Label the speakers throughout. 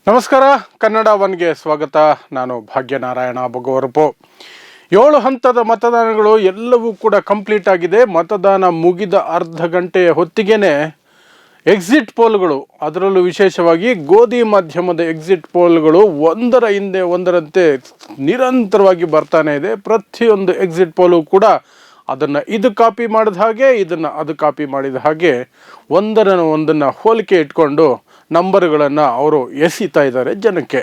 Speaker 1: ನಮಸ್ಕಾರ, ಕನ್ನಡ ಒನ್ಗೆ ಸ್ವಾಗತ. ನಾನು ಭಾಗ್ಯನಾರಾಯಣ ಬೊಗವರಪು. 7 ಹಂತದ ಮತದಾನಗಳು ಎಲ್ಲವೂ ಕೂಡ ಕಂಪ್ಲೀಟ್ ಆಗಿದೆ. ಮತದಾನ ಮುಗಿದ ಅರ್ಧ ಗಂಟೆಯ ಹೊತ್ತಿಗೆನೆ ಎಕ್ಸಿಟ್ ಪೋಲ್ಗಳು, ಅದರಲ್ಲೂ ವಿಶೇಷವಾಗಿ ಗೋಧಿ ಮಾಧ್ಯಮದ ಎಕ್ಸಿಟ್ ಪೋಲ್ಗಳು ಒಂದರ ಹಿಂದೆ ಒಂದರಂತೆ ನಿರಂತರವಾಗಿ ಬರ್ತಾನೆ ಇದೆ. ಪ್ರತಿಯೊಂದು ಎಕ್ಸಿಟ್ ಪೋಲು ಕೂಡ ಅದನ್ನು ಇದು ಕಾಪಿ ಮಾಡಿದ ಹಾಗೆ, ಇದನ್ನು ಅದು ಕಾಪಿ ಮಾಡಿದ ಹಾಗೆ ಒಂದನ್ನು ಹೋಲಿಕೆ ಇಟ್ಕೊಂಡು ನಂಬರ್ಗಳನ್ನು ಅವರು ಎಸಿತಾ ಇದ್ದಾರೆ ಜನಕ್ಕೆ.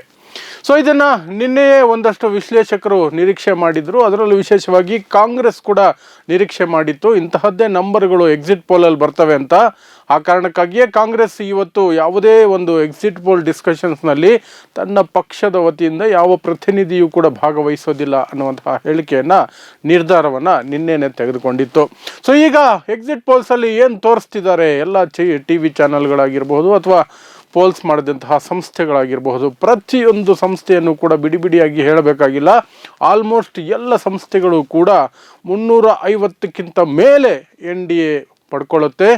Speaker 1: ಸೊ ಇದನ್ನು ನಿನ್ನೆಯೇ ಒಂದಷ್ಟು ವಿಶ್ಲೇಷಕರು ನಿರೀಕ್ಷೆ ಮಾಡಿದರು. ಅದರಲ್ಲೂ ವಿಶೇಷವಾಗಿ ಕಾಂಗ್ರೆಸ್ ಕೂಡ ನಿರೀಕ್ಷೆ ಮಾಡಿತ್ತು ಇಂತಹದ್ದೇ ನಂಬರ್ಗಳು ಎಕ್ಸಿಟ್ ಪೋಲಲ್ಲಿ ಬರ್ತವೆ ಅಂತ. ಆ ಕಾರಣಕ್ಕಾಗಿಯೇ ಕಾಂಗ್ರೆಸ್ ಇವತ್ತು ಯಾವುದೇ ಒಂದು ಎಕ್ಸಿಟ್ ಪೋಲ್ ಡಿಸ್ಕಷನ್ಸ್ನಲ್ಲಿ ತನ್ನ ಪಕ್ಷದ ವತಿಯಿಂದ ಯಾವ ಪ್ರತಿನಿಧಿಯೂ ಕೂಡ ಭಾಗವಹಿಸೋದಿಲ್ಲ ಅನ್ನುವಂತಹ ಹೇಳಿಕೆಯನ್ನು, ನಿರ್ಧಾರವನ್ನು ನಿನ್ನೆನೆ ತೆಗೆದುಕೊಂಡಿತ್ತು. ಸೊ ಈಗ ಎಕ್ಸಿಟ್ ಪೋಲ್ಸಲ್ಲಿ ಏನು ತೋರಿಸ್ತಿದ್ದಾರೆ, ಎಲ್ಲ ಟಿ ವಿ ಚಾನಲ್ಗಳಾಗಿರ್ಬೋದು ಅಥವಾ ಪೋಲ್ಸ್ ಮಾಡಿದಂತಹ ಸಂಸ್ಥೆಗಳಾಗಿರಬಹುದು, ಪ್ರತಿಯೊಂದು ಸಂಸ್ಥೆಯನ್ನು ಕೂಡ ಬಿಡಿಯಾಗಿ ಹೇಳಬೇಕಾಗಿಲ್ಲ. ಆಲ್ಮೋಸ್ಟ್ ಎಲ್ಲ ಸಂಸ್ಥೆಗಳು ಕೂಡ 350ಕ್ಕಿಂತ ಮೇಲೆ NDA ಪಡ್ಕೊಳ್ಳುತ್ತೆ.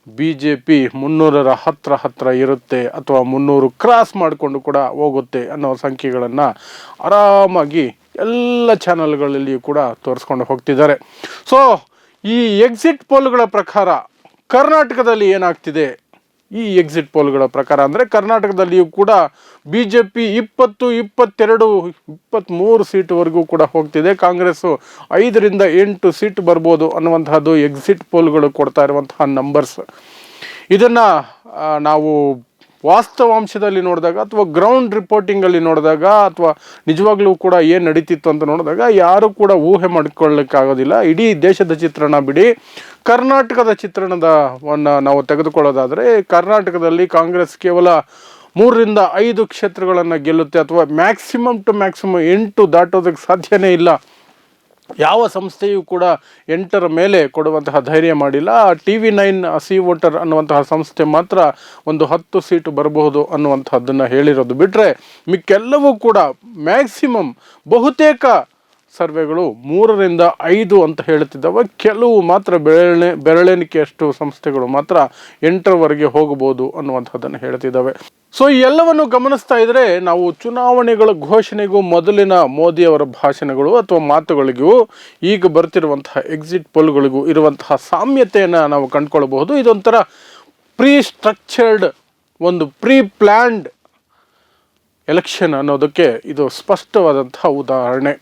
Speaker 1: BJP 300ರ ಹತ್ರ ಇರುತ್ತೆ ಅಥವಾ 300 ಕ್ರಾಸ್ ಮಾಡಿಕೊಂಡು ಕೂಡ ಹೋಗುತ್ತೆ ಅನ್ನೋ ಸಂಖ್ಯೆಗಳನ್ನು ಆರಾಮಾಗಿ ಎಲ್ಲ ಚಾನಲ್ಗಳಲ್ಲಿಯೂ ಕೂಡ ತೋರಿಸ್ಕೊಂಡು ಹೋಗ್ತಿದ್ದಾರೆ. ಸೊ ಈ ಎಕ್ಸಿಟ್ ಪೋಲ್ಗಳ ಪ್ರಕಾರ ಕರ್ನಾಟಕದಲ್ಲಿ ಏನಾಗ್ತಿದೆ, ಈ ಎಕ್ಸಿಟ್ ಪೋಲ್ಗಳ ಪ್ರಕಾರ ಅಂದರೆ ಕರ್ನಾಟಕದಲ್ಲಿಯೂ ಕೂಡ BJP 20, 22, 23 ಸೀಟ್ವರೆಗೂ ಕೂಡ ಹೋಗ್ತಿದೆ. ಕಾಂಗ್ರೆಸ್ಸು 5ರಿಂದ 8 ಸೀಟ್ ಬರ್ಬೋದು ಅನ್ನುವಂತಹದ್ದು ಎಕ್ಸಿಟ್ ಪೋಲ್ಗಳು ಕೊಡ್ತಾ ಇರುವಂತಹ ನಂಬರ್ಸ್. ಇದನ್ನು ನಾವು ವಾಸ್ತವಾಂಶದಲ್ಲಿ ನೋಡಿದಾಗ ಅಥವಾ ಗ್ರೌಂಡ್ ರಿಪೋರ್ಟಿಂಗಲ್ಲಿ ನೋಡಿದಾಗ ಅಥವಾ ನಿಜವಾಗ್ಲೂ ಕೂಡ ಏನು ನಡೀತಿತ್ತು ಅಂತ ನೋಡಿದಾಗ ಯಾರೂ ಕೂಡ ಊಹೆ ಮಾಡಿಕೊಳ್ಳಿಕ್ಕಾಗೋದಿಲ್ಲ. ಇಡೀ ದೇಶದ ಚಿತ್ರಣ ಬಿಡಿ, ಕರ್ನಾಟಕದ ಚಿತ್ರಣವನ್ನು ನಾವು ತೆಗೆದುಕೊಳ್ಳೋದಾದರೆ ಕರ್ನಾಟಕದಲ್ಲಿ ಕಾಂಗ್ರೆಸ್ ಕೇವಲ 3ರಿಂದ 5 ಕ್ಷೇತ್ರಗಳನ್ನು ಗೆಲ್ಲುತ್ತೆ ಅಥವಾ ಮ್ಯಾಕ್ಸಿಮಮ್ 8 ದಾಟೋದಕ್ಕೆ ಸಾಧ್ಯನೇ ಇಲ್ಲ. ಯಾವ ಸಂಸ್ಥೆಯೂ ಕೂಡ 8ರ ಮೇಲೆ ಕೊಡುವಂತಹ ಧೈರ್ಯ ಮಾಡಿಲ್ಲ. TV9 ಸಿ ವೋಟರ್ ಅನ್ನುವಂತಹ ಸಂಸ್ಥೆ ಮಾತ್ರ ಒಂದು 10 ಸೀಟು ಬರಬಹುದು ಅನ್ನುವಂಥದ್ದನ್ನು ಹೇಳಿರೋದು ಬಿಟ್ಟರೆ ಮಿಕ್ಕೆಲ್ಲವೂ ಕೂಡ ಮ್ಯಾಕ್ಸಿಮಮ್ ಬಹುತೇಕ ಸರ್ವೆಗಳು 3ರಿಂದ 5 ಅಂತ ಹೇಳುತ್ತಿದ್ದಾವೆ. ಕೆಲವು ಮಾತ್ರ ಬೆರಳೆಣಿಕೆಯಷ್ಟು ಸಂಸ್ಥೆಗಳು ಮಾತ್ರ 8ರವರೆಗೆ ಹೋಗಬಹುದು ಅನ್ನುವಂಥದ್ದನ್ನು ಹೇಳ್ತಿದ್ದಾವೆ. ಸೊ ಈ ಎಲ್ಲವನ್ನು ಗಮನಿಸ್ತಾ ಇದ್ದರೆ ನಾವು ಚುನಾವಣೆಗಳ ಘೋಷಣೆಗೂ ಮೊದಲಿನ ಮೋದಿಯವರ ಭಾಷಣಗಳು ಅಥವಾ ಮಾತುಗಳಿಗೂ ಈಗ ಬರ್ತಿರುವಂತಹ ಎಕ್ಸಿಟ್ ಪೋಲ್ಗಳಿಗೂ ಇರುವಂತಹ ಸಾಮ್ಯತೆಯನ್ನು ನಾವು ಕಂಡುಕೊಳ್ಳಬಹುದು. ಇದೊಂಥರ ಸ್ಟ್ರಕ್ಚರ್ಡ್, ಒಂದು ಪ್ಲ್ಯಾಂಡ್ ಎಲೆಕ್ಷನ್ ಅನ್ನೋದಕ್ಕೆ ಇದು ಸ್ಪಷ್ಟವಾದಂತಹ ಉದಾಹರಣೆ.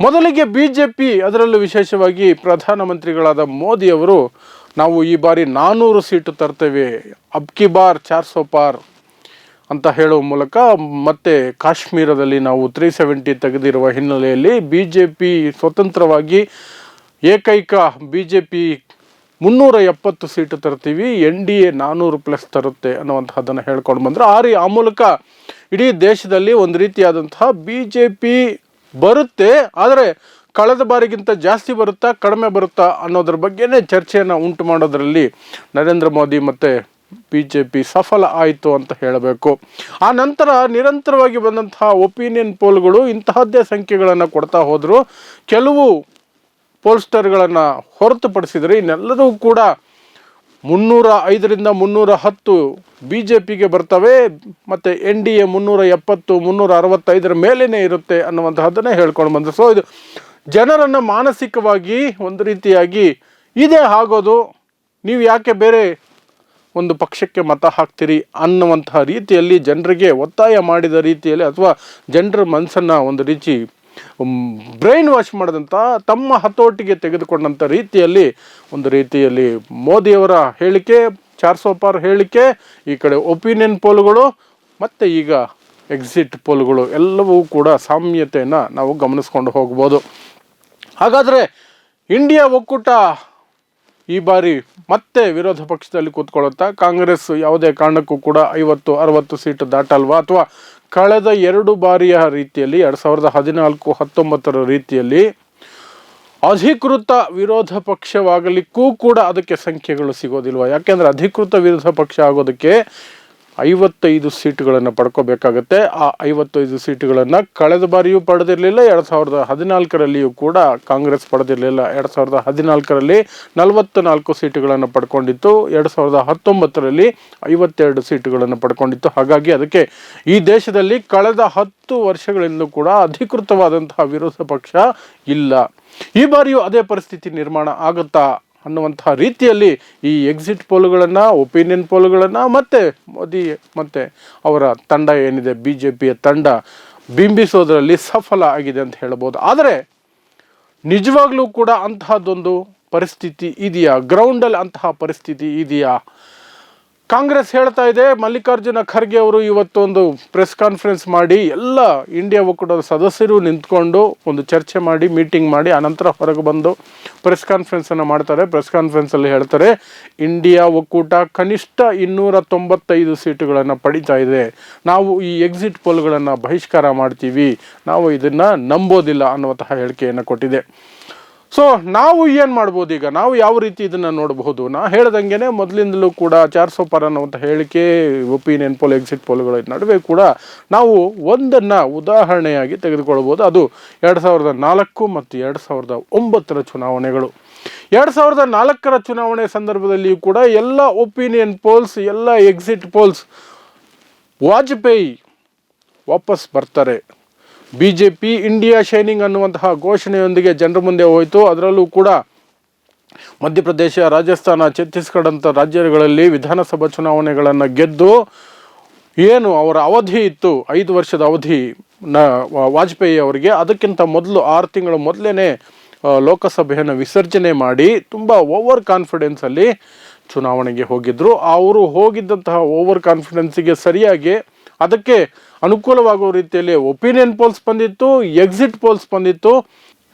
Speaker 1: ಮೊದಲಿಗೆ BJP, ಅದರಲ್ಲೂ ವಿಶೇಷವಾಗಿ ಪ್ರಧಾನಮಂತ್ರಿಗಳಾದ ಮೋದಿಯವರು ನಾವು ಈ ಬಾರಿ 400 ಸೀಟು ತರ್ತೇವೆ, ಅಬ್ಕಿ ಬಾರ್ 400 ಪಾರ್ ಅಂತ ಹೇಳುವ ಮೂಲಕ, ಮತ್ತು ಕಾಶ್ಮೀರದಲ್ಲಿ ನಾವು 370 ತೆಗೆದಿರುವ ಹಿನ್ನೆಲೆಯಲ್ಲಿ BJP ಸ್ವತಂತ್ರವಾಗಿ ಏಕೈಕ BJP 370 ಸೀಟು ತರ್ತೀವಿ, NDA 400+ ತರುತ್ತೆ ಅನ್ನುವಂಥದ್ದನ್ನು ಹೇಳ್ಕೊಂಡು ಬಂದರೆ ಆ ಮೂಲಕ ಇಡೀ ದೇಶದಲ್ಲಿ ಒಂದು ರೀತಿಯಾದಂತಹ BJP ಬರುತ್ತೆ, ಆದರೆ ಕಳೆದ ಬಾರಿಗಿಂತ ಜಾಸ್ತಿ ಬರುತ್ತಾ ಕಡಿಮೆ ಬರುತ್ತಾ ಅನ್ನೋದ್ರ ಬಗ್ಗೆನೇ ಚರ್ಚೆಯನ್ನು ಉಂಟು ಮಾಡೋದರಲ್ಲಿ ನರೇಂದ್ರ ಮೋದಿ ಮತ್ತು BJP ಸಫಲ ಆಯಿತು ಅಂತ ಹೇಳಬೇಕು. ಆ ನಂತರ ನಿರಂತರವಾಗಿ ಬಂದಂತಹ ಒಪಿನಿಯನ್ ಪೋಲ್ಗಳು ಇಂತಹದ್ದೇ ಸಂಖ್ಯೆಗಳನ್ನು ಕೊಡ್ತಾ ಹೋದರು. ಕೆಲವು ಪೋಲ್ಸ್ಟರ್ಗಳನ್ನು ಹೊರತುಪಡಿಸಿದರೆ ಇನ್ನೆಲ್ಲರೂ ಕೂಡ 305ರಿಂದ 310 BJPಗೆ ಬರ್ತವೆ ಮತ್ತು NDA 370, 365 ಮೇಲೇ ಇರುತ್ತೆ ಅನ್ನುವಂತಹದ್ದನ್ನೇ ಹೇಳ್ಕೊಂಡು ಬಂದರು. ಸೊ ಇದು ಜನರನ್ನು ಮಾನಸಿಕವಾಗಿ ಒಂದು ರೀತಿಯಾಗಿ ಇದೇ ಆಗೋದು, ನೀವು ಯಾಕೆ ಬೇರೆ ಒಂದು ಪಕ್ಷಕ್ಕೆ ಮತ ಹಾಕ್ತೀರಿ ಅನ್ನುವಂತಹ ರೀತಿಯಲ್ಲಿ ಜನರಿಗೆ ಒತ್ತಾಯ ಮಾಡಿದ ರೀತಿಯಲ್ಲಿ ಅಥವಾ ಜನರ ಮನಸ್ಸನ್ನು ಒಂದು ರೀತಿ ಬ್ರೈನ್ ವಾಶ್ ಮಾಡಿದಂಥ, ತಮ್ಮ ಹತೋಟಿಗೆ ತೆಗೆದುಕೊಂಡಂಥ ರೀತಿಯಲ್ಲಿ ಮೋದಿಯವರ ಹೇಳಿಕೆ, 400 ಪಾರ್ ಹೇಳಿಕೆ, ಈ ಕಡೆ ಒಪಿನಿಯನ್ ಪೋಲ್ಗಳು ಮತ್ತು ಈಗ ಎಕ್ಸಿಟ್ ಪೋಲ್ಗಳು ಎಲ್ಲವೂ ಕೂಡ ಸಾಮ್ಯತೆಯನ್ನು ನಾವು ಗಮನಿಸ್ಕೊಂಡು ಹೋಗ್ಬೋದು. ಹಾಗಾದರೆ ಇಂಡಿಯಾ ಒಕ್ಕೂಟ ಈ ಬಾರಿ ಮತ್ತೆ ವಿರೋಧ ಪಕ್ಷದಲ್ಲಿ ಕೂತ್ಕೊಳ್ಳುತ್ತಾ? ಕಾಂಗ್ರೆಸ್ ಯಾವುದೇ ಕಾರಣಕ್ಕೂ ಕೂಡ 50, 60 ಸೀಟು ದಾಟಲ್ವಾ? ಅಥವಾ ಕಳೆದ 2 ಬಾರಿಯ ರೀತಿಯಲ್ಲಿ 2014, 19ರ ರೀತಿಯಲ್ಲಿ ಅಧಿಕೃತ ವಿರೋಧ ಪಕ್ಷವಾಗಲಿಕ್ಕೂ ಕೂಡ ಅದಕ್ಕೆ ಸಂಖ್ಯೆಗಳು ಸಿಗೋದಿಲ್ವ? ಯಾಕೆಂದರೆ ಅಧಿಕೃತ ವಿರೋಧ ಪಕ್ಷ ಆಗೋದಕ್ಕೆ 55 ಸೀಟುಗಳನ್ನು ಪಡ್ಕೋಬೇಕಾಗತ್ತೆ. ಆ 55 ಸೀಟುಗಳನ್ನು ಕಳೆದ ಬಾರಿಯೂ ಪಡೆದಿರಲಿಲ್ಲ, 2014ರಲ್ಲಿಯೂ ಕೂಡ ಕಾಂಗ್ರೆಸ್ ಪಡೆದಿರಲಿಲ್ಲ. 2014ರಲ್ಲಿ 44 ಸೀಟುಗಳನ್ನು ಪಡ್ಕೊಂಡಿತ್ತು, 2019ರಲ್ಲಿ 52 ಸೀಟುಗಳನ್ನು ಪಡ್ಕೊಂಡಿತ್ತು. ಹಾಗಾಗಿ ಅದಕ್ಕೆ ಈ ದೇಶದಲ್ಲಿ ಕಳೆದ 10 ವರ್ಷಗಳಿಂದಲೂ ಕೂಡ ಅಧಿಕೃತವಾದಂತಹ ವಿರೋಧ ಪಕ್ಷ ಇಲ್ಲ. ಈ ಬಾರಿಯೂ ಅದೇ ಪರಿಸ್ಥಿತಿ ನಿರ್ಮಾಣ ಆಗುತ್ತಾ ಅನ್ನುವಂತಹ ರೀತಿಯಲ್ಲಿ ಈ ಎಕ್ಸಿಟ್ ಪೋಲ್ಗಳನ್ನು, ಒಪಿನಿಯನ್ ಪೋಲ್ಗಳನ್ನು ಮತ್ತು ಮೋದಿ ಮತ್ತು ಅವರ ತಂಡ ಏನಿದೆ BJPಯ ತಂಡ ಬಿಂಬಿಸೋದರಲ್ಲಿ ಸಫಲ ಆಗಿದೆ ಅಂತ ಹೇಳ್ಬೋದು. ಆದರೆ ನಿಜವಾಗ್ಲೂ ಕೂಡ ಅಂತಹದ್ದೊಂದು ಪರಿಸ್ಥಿತಿ ಇದೆಯಾ? ಗ್ರೌಂಡಲ್ಲಿ ಅಂತಹ ಪರಿಸ್ಥಿತಿ ಇದೆಯಾ? ಕಾಂಗ್ರೆಸ್ ಹೇಳ್ತಾ ಇದೆ. ಮಲ್ಲಿಕಾರ್ಜುನ ಖರ್ಗೆ ಅವರು ಇವತ್ತೊಂದು ಪ್ರೆಸ್ ಕಾನ್ಫರೆನ್ಸ್ ಮಾಡಿ ಎಲ್ಲ ಇಂಡಿಯಾ ಒಕ್ಕೂಟದ ಸದಸ್ಯರು ನಿಂತ್ಕೊಂಡು ಒಂದು ಚರ್ಚೆ ಮಾಡಿ, ಮೀಟಿಂಗ್ ಮಾಡಿ, ಆನಂತರ ಹೊರಗೆ ಬಂದು ಪ್ರೆಸ್ ಕಾನ್ಫರೆನ್ಸನ್ನು ಮಾಡ್ತಾರೆ. ಪ್ರೆಸ್ ಕಾನ್ಫರೆನ್ಸಲ್ಲಿ ಹೇಳ್ತಾರೆ, ಇಂಡಿಯಾ ಒಕ್ಕೂಟ ಕನಿಷ್ಠ 295 ಸೀಟುಗಳನ್ನು ಪಡಿತಾ ಇದೆ, ನಾವು ಈ ಎಕ್ಸಿಟ್ ಪೋಲ್ಗಳನ್ನು ಬಹಿಷ್ಕಾರ ಮಾಡ್ತೀವಿ, ನಾವು ಇದನ್ನು ನಂಬೋದಿಲ್ಲ ಅನ್ನುವಂತಹ ಹೇಳಿಕೆಯನ್ನು ಕೊಟ್ಟಿದೆ. ಸೊ ನಾವು ಏನು ಮಾಡ್ಬೋದು? ಈಗ ನಾವು ಯಾವ ರೀತಿ ಇದನ್ನು ನೋಡಬಹುದು? ನಾ ಹೇಳ್ದಂಗೆ ಮೊದಲಿಂದಲೂ ಕೂಡ 400 ಪಾರ್ ಅನ್ನುವಂಥ ಹೇಳಿಕೆ, ಒಪಿನಿಯನ್ ಪೋಲ್, ಎಕ್ಸಿಟ್ ಪೋಲ್ಗಳ ನಡುವೆ ಕೂಡ ನಾವು ಒಂದನ್ನು ಉದಾಹರಣೆಯಾಗಿ ತೆಗೆದುಕೊಳ್ಬೋದು. ಅದು 2004 ಮತ್ತು 2009ರ ಚುನಾವಣೆಗಳು. 2004ರ ಚುನಾವಣೆ ಸಂದರ್ಭದಲ್ಲಿಯೂ ಕೂಡ ಎಲ್ಲ ಒಪಿನಿಯನ್ ಪೋಲ್ಸ್, ಎಲ್ಲ ಎಕ್ಸಿಟ್ ಪೋಲ್ಸ್ ವಾಜಪೇಯಿ ವಾಪಸ್ ಬರ್ತಾರೆ, BJP ಇಂಡಿಯಾ ಶೈನಿಂಗ್ ಅನ್ನುವಂತಹ ಘೋಷಣೆಯೊಂದಿಗೆ ಜನರ ಮುಂದೆ ಹೋಯಿತು. ಅದರಲ್ಲೂ ಕೂಡ ಮಧ್ಯಪ್ರದೇಶ, ರಾಜಸ್ಥಾನ, ಛತ್ತೀಸ್ಗಢ ಅಂತ ರಾಜ್ಯಗಳಲ್ಲಿ ವಿಧಾನಸಭಾ ಚುನಾವಣೆಗಳನ್ನು ಗೆದ್ದು ಏನು ಅವರ ಅವಧಿ ಇತ್ತು, 5 ವರ್ಷದ ಅವಧಿ ವಾಜಪೇಯಿ ಅವರಿಗೆ, ಅದಕ್ಕಿಂತ ಮೊದಲು 6 ತಿಂಗಳ ಮೊದಲೇ ಲೋಕಸಭೆಯನ್ನು ವಿಸರ್ಜನೆ ಮಾಡಿ ತುಂಬ ಓವರ್ ಕಾನ್ಫಿಡೆನ್ಸಲ್ಲಿ ಚುನಾವಣೆಗೆ ಹೋಗಿದ್ದರು. ಅವರು ಹೋಗಿದ್ದಂತಹ ಓವರ್ ಕಾನ್ಫಿಡೆನ್ಸಿಗೆ ಸರಿಯಾಗಿ ಅದಕ್ಕೆ ಅನುಕೂಲವಾಗುವ ರೀತಿಯಲ್ಲಿ ಒಪಿನಿಯನ್ ಪೋಲ್ಸ್ ಬಂದಿತ್ತು, ಎಕ್ಸಿಟ್ ಪೋಲ್ಸ್ ಬಂದಿತ್ತು.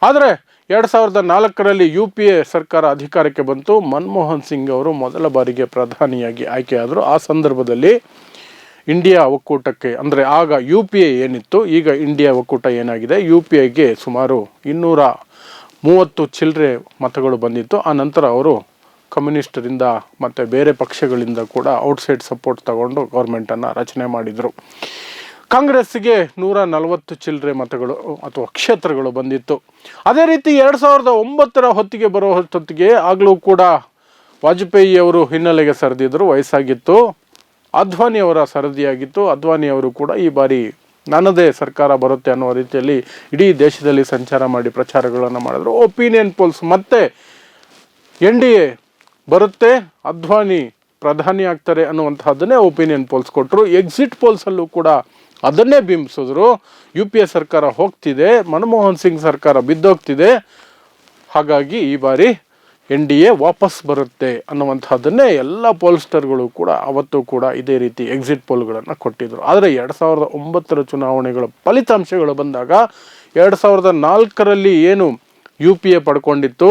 Speaker 1: ಆದರೆ 2004ರಲ್ಲಿ UPA ಸರ್ಕಾರ ಅಧಿಕಾರಕ್ಕೆ ಬಂತು. ಮನಮೋಹನ್ ಸಿಂಗ್ ಅವರು ಮೊದಲ ಬಾರಿಗೆ ಪ್ರಧಾನಿಯಾಗಿ ಆಯ್ಕೆಯಾದರು. ಆ ಸಂದರ್ಭದಲ್ಲಿ ಇಂಡಿಯಾ ಒಕ್ಕೂಟಕ್ಕೆ, ಅಂದರೆ ಆಗ UPA ಏನಿತ್ತು, ಈಗ ಇಂಡಿಯಾ ಒಕ್ಕೂಟ ಏನಾಗಿದೆ, UPAಗೆ ಸುಮಾರು 230 ಚಿಲ್ಲರೆ ಮತಗಳು ಬಂದಿತ್ತು. ಆ ನಂತರ ಅವರು ಕಮ್ಯುನಿಸ್ಟರಿಂದ ಮತ್ತು ಬೇರೆ ಪಕ್ಷಗಳಿಂದ ಕೂಡ ಔಟ್ಸೈಡ್ ಸಪೋರ್ಟ್ ತಗೊಂಡು ಗೌರ್ಮೆಂಟನ್ನು ರಚನೆ ಮಾಡಿದರು. ಕಾಂಗ್ರೆಸ್ಸಿಗೆ 140 ಚಿಲ್ಲರೆ ಮತಗಳು ಅಥವಾ ಕ್ಷೇತ್ರಗಳು ಬಂದಿತ್ತು. ಅದೇ ರೀತಿ 2009ರ ಹೊತ್ತಿಗೆ ಬರೋ ಹೊತ್ತಿಗೆ ಆಗಲೂ ಕೂಡ ವಾಜಪೇಯಿಯವರು ಹಿನ್ನೆಲೆಗೆ ಸರಿದಿದ್ದರು, ವಯಸ್ಸಾಗಿತ್ತು. ಅದ್ವಾನಿಯವರ ಸರದಿಯಾಗಿತ್ತು. ಅದ್ವಾನಿಯವರು ಕೂಡ ಈ ಬಾರಿ ನನ್ನದೇ ಸರ್ಕಾರ ಬರುತ್ತೆ ಅನ್ನುವ ರೀತಿಯಲ್ಲಿ ಇಡೀ ದೇಶದಲ್ಲಿ ಸಂಚಾರ ಮಾಡಿ ಪ್ರಚಾರಗಳನ್ನು ಮಾಡಿದ್ರು. ಒಪಿನಿಯನ್ ಪೋಲ್ಸ್ ಮತ್ತೆ NDA ಬರುತ್ತೆ, ಅದ್ವಾನಿ ಪ್ರಧಾನಿ ಆಗ್ತಾರೆ ಅನ್ನುವಂತಹದ್ದನ್ನೇ ಒಪಿನಿಯನ್ ಪೋಲ್ಸ್ ಕೊಟ್ಟರು. ಎಕ್ಸಿಟ್ ಪೋಲ್ಸಲ್ಲೂ ಕೂಡ ಅದನ್ನೇ ಬಿಂಬಿಸಿದ್ರು. UPA ಸರ್ಕಾರ ಹೋಗ್ತಿದೆ, ಮನಮೋಹನ್ ಸಿಂಗ್ ಸರ್ಕಾರ ಬಿದ್ದೋಗ್ತಿದೆ, ಹಾಗಾಗಿ ಈ ಬಾರಿ NDA ವಾಪಸ್ ಬರುತ್ತೆ ಅನ್ನುವಂಥದ್ದನ್ನೇ ಎಲ್ಲ ಪೋಲ್ಸ್ಟರ್ಗಳು ಕೂಡ ಅವತ್ತು ಕೂಡ ಇದೇ ರೀತಿ ಎಕ್ಸಿಟ್ ಪೋಲ್ಗಳನ್ನು ಕೊಟ್ಟಿದ್ರು. ಆದರೆ 2009ರ ಚುನಾವಣೆಗಳ ಫಲಿತಾಂಶಗಳು ಬಂದಾಗ 2004ರಲ್ಲಿ ಏನು UPA ಪಡ್ಕೊಂಡಿತ್ತು,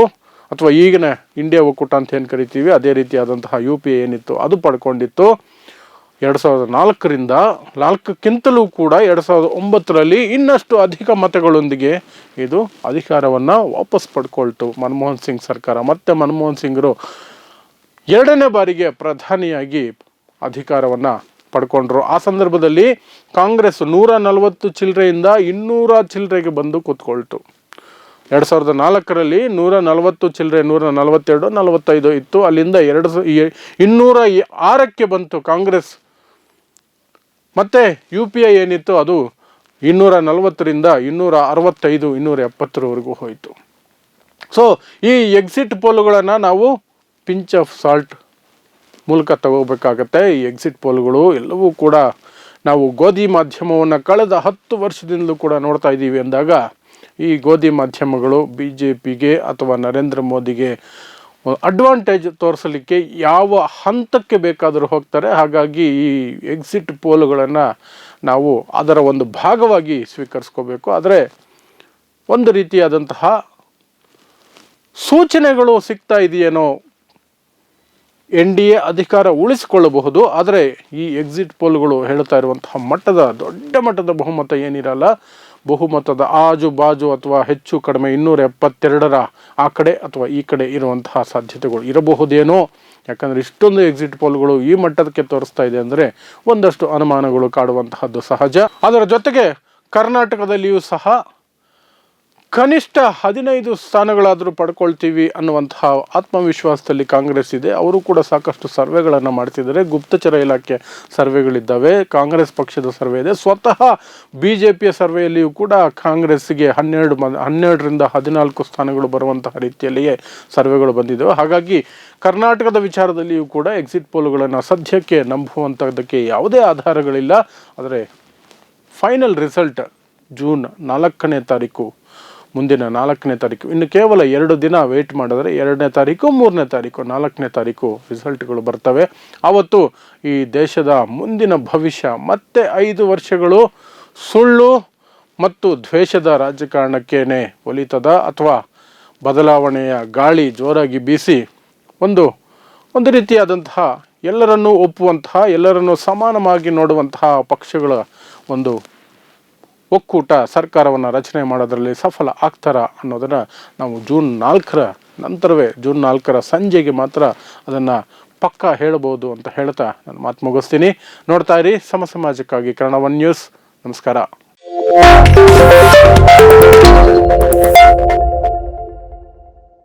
Speaker 1: ಅಥವಾ ಈಗಿನ ಇಂಡಿಯಾ ಒಕ್ಕೂಟ ಅಂತ ಏನು ಕರಿತೀವಿ ಅದೇ ರೀತಿಯಾದಂತಹ UPA ಏನಿತ್ತು ಅದು ಪಡ್ಕೊಂಡಿತ್ತು. 2004ರಿಂದ 4ಕ್ಕಿಂತಲೂ ಕೂಡ 2009ರಲ್ಲಿ ಇನ್ನಷ್ಟು ಅಧಿಕ ಮತಗಳೊಂದಿಗೆ ಇದು ಅಧಿಕಾರವನ್ನು ವಾಪಸ್ ಪಡ್ಕೊಳ್ತು ಮನಮೋಹನ್ ಸಿಂಗ್ ಸರ್ಕಾರ. ಮತ್ತೆ ಮನಮೋಹನ್ ಸಿಂಗರು 2ನೇ ಬಾರಿಗೆ ಪ್ರಧಾನಿಯಾಗಿ ಅಧಿಕಾರವನ್ನು ಪಡ್ಕೊಂಡ್ರು. ಆ ಸಂದರ್ಭದಲ್ಲಿ ಕಾಂಗ್ರೆಸ್ 140 ಚಿಲ್ಲರೆಯಿಂದ 200 ಚಿಲ್ಲರೆಗೆ ಬಂದು ಕೂತ್ಕೊಳ್ತು. 2004ರಲ್ಲಿ 140 ಚಿಲ್ಲರೆ, 142, 45 ಇತ್ತು. ಅಲ್ಲಿಂದ 206ಕ್ಕೆ ಬಂತು ಕಾಂಗ್ರೆಸ್. ಮತ್ತು UPA ಏನಿತ್ತು ಅದು 240ರಿಂದ 265, 270ರವರೆಗೂ ಹೋಯಿತು. ಸೊ ಈ ಎಕ್ಸಿಟ್ ಪೋಲ್ಗಳನ್ನು ನಾವು ಪಿಂಚ್ ಆಫ್ ಸಾಲ್ಟ್ ಮೂಲಕ ತಗೋಬೇಕಾಗತ್ತೆ. ಈ ಎಕ್ಸಿಟ್ ಪೋಲ್ಗಳು ಎಲ್ಲವೂ ಕೂಡ ನಾವು ಗೋಧಿ ಮಾಧ್ಯಮವನ್ನು ಕಳೆದ 10 ವರ್ಷದಿಂದಲೂ ಕೂಡ ನೋಡ್ತಾ ಇದ್ದೀವಿ ಅಂದಾಗ ಈ ಗೋಧಿ ಮಾಧ್ಯಮಗಳು BJPಗೆ ಅಥವಾ ನರೇಂದ್ರ ಮೋದಿಗೆ ಅಡ್ವಾಂಟೇಜ್ ತೋರಿಸಲಿಕ್ಕೆ ಯಾವ ಹಂತಕ್ಕೆ ಬೇಕಾದರೂ ಹೋಗ್ತಾರೆ. ಹಾಗಾಗಿ ಈ ಎಕ್ಸಿಟ್ ಪೋಲ್ಗಳನ್ನು ನಾವು ಅದರ ಒಂದು ಭಾಗವಾಗಿ ಸ್ವೀಕರಿಸ್ಕೋಬೇಕು. ಆದರೆ ಒಂದು ರೀತಿಯಾದಂತಹ ಸೂಚನೆಗಳು ಸಿಗ್ತಾ ಇದೆಯೇನೋ, NDA ಅಧಿಕಾರ ಉಳಿಸಿಕೊಳ್ಳಬಹುದು. ಆದರೆ ಈ ಎಕ್ಸಿಟ್ ಪೋಲ್ಗಳು ಹೇಳ್ತಾ ಇರುವಂತಹ ದೊಡ್ಡ ಮಟ್ಟದ ಬಹುಮತ ಏನಿರಲ್ಲ, ಬಹುಮತದ ಆಜು ಬಾಜು ಅಥವಾ ಹೆಚ್ಚು ಕಡಿಮೆ 272ರ ಆ ಕಡೆ ಅಥವಾ ಈ ಕಡೆ ಇರುವಂತಹ ಸಾಧ್ಯತೆಗಳು ಇರಬಹುದೇನೋ. ಯಾಕಂದರೆ ಇಷ್ಟೊಂದು ಎಕ್ಸಿಟ್ ಪೋಲ್ಗಳು ಈ ಮಟ್ಟಕ್ಕೆ ತೋರಿಸ್ತಾ ಇದೆ ಅಂದರೆ ಒಂದಷ್ಟು ಅನುಮಾನಗಳು ಕಾಡುವಂತಹದ್ದು ಸಹಜ. ಅದರ ಜೊತೆಗೆ ಕರ್ನಾಟಕದಲ್ಲಿಯೂ ಸಹ ಕನಿಷ್ಠ 15 ಸ್ಥಾನಗಳಾದರೂ ಪಡ್ಕೊಳ್ತೀವಿ ಅನ್ನುವಂತಹ ಆತ್ಮವಿಶ್ವಾಸದಲ್ಲಿ ಕಾಂಗ್ರೆಸ್ ಇದೆ. ಅವರು ಕೂಡ ಸಾಕಷ್ಟು ಸರ್ವೆಗಳನ್ನು ಮಾಡ್ತಿದ್ದಾರೆ. ಗುಪ್ತಚರ ಇಲಾಖೆ ಸರ್ವೆಗಳಿದ್ದಾವೆ, ಕಾಂಗ್ರೆಸ್ ಪಕ್ಷದ ಸರ್ವೆ ಇದೆ, ಸ್ವತಃ BJPಯ ಸರ್ವೆಯಲ್ಲಿಯೂ ಕೂಡ ಕಾಂಗ್ರೆಸ್ಸಿಗೆ 12ರಿಂದ 14 ಸ್ಥಾನಗಳು ಬರುವಂತಹ ರೀತಿಯಲ್ಲಿಯೇ ಸರ್ವೆಗಳು ಬಂದಿದ್ದಾವೆ. ಹಾಗಾಗಿ ಕರ್ನಾಟಕದ ವಿಚಾರದಲ್ಲಿಯೂ ಕೂಡ ಎಕ್ಸಿಟ್ ಪೋಲ್ಗಳನ್ನು ಸದ್ಯಕ್ಕೆ ನಂಬುವಂಥದ್ದಕ್ಕೆ ಯಾವುದೇ ಆಧಾರಗಳಿಲ್ಲ. ಆದರೆ ಫೈನಲ್ ರಿಸಲ್ಟ್ ಜೂನ್ 4ನೇ ತಾರೀಕು, ಮುಂದಿನ 4ನೇ ತಾರೀಕು, ಇನ್ನು ಕೇವಲ 2 ದಿನ ವೆಯ್ಟ್ ಮಾಡಿದ್ರೆ 2ನೇ ತಾರೀಕು 3ನೇ ತಾರೀಕು 4ನೇ ತಾರೀಕು ರಿಸಲ್ಟ್ಗಳು ಬರ್ತವೆ. ಆವತ್ತು ಈ ದೇಶದ ಮುಂದಿನ ಭವಿಷ್ಯ ಮತ್ತೆ 5 ವರ್ಷಗಳು ಸುಳ್ಳು ಮತ್ತು ದ್ವೇಷದ ರಾಜಕಾರಣಕ್ಕೇನೆ ಒಲಿತದ ಅಥವಾ ಬದಲಾವಣೆಯ ಗಾಳಿ ಜೋರಾಗಿ ಬೀಸಿ ಒಂದು ರೀತಿಯಾದಂತಹ ಎಲ್ಲರನ್ನೂ ಒಪ್ಪುವಂತಹ, ಎಲ್ಲರನ್ನೂ ಸಮಾನವಾಗಿ ನೋಡುವಂತಹ ಪಕ್ಷಗಳ ಒಂದು ಒಕ್ಕೂಟ ಸರ್ಕಾರವನ್ನು ರಚನೆ ಮಾಡೋದರಲ್ಲಿ ಸಫಲ ಆಗ್ತಾರ ಅನ್ನೋದನ್ನು ನಾವು ಜೂನ್ 4ರ ನಂತರವೇ, ಜೂನ್ 4ರ ಸಂಜೆಗೆ ಮಾತ್ರ ಅದನ್ನು ಪಕ್ಕಾ ಹೇಳಬಹುದು ಅಂತ ಹೇಳ್ತಾ ನಾನು ಮಾತು ಮುಗಿಸ್ತೀನಿ. ನೋಡ್ತಾ ಇರಿ ಸಮಾಜಕ್ಕಾಗಿ ಕನ್ನಡ 1 ನ್ಯೂಸ್. ನಮಸ್ಕಾರ.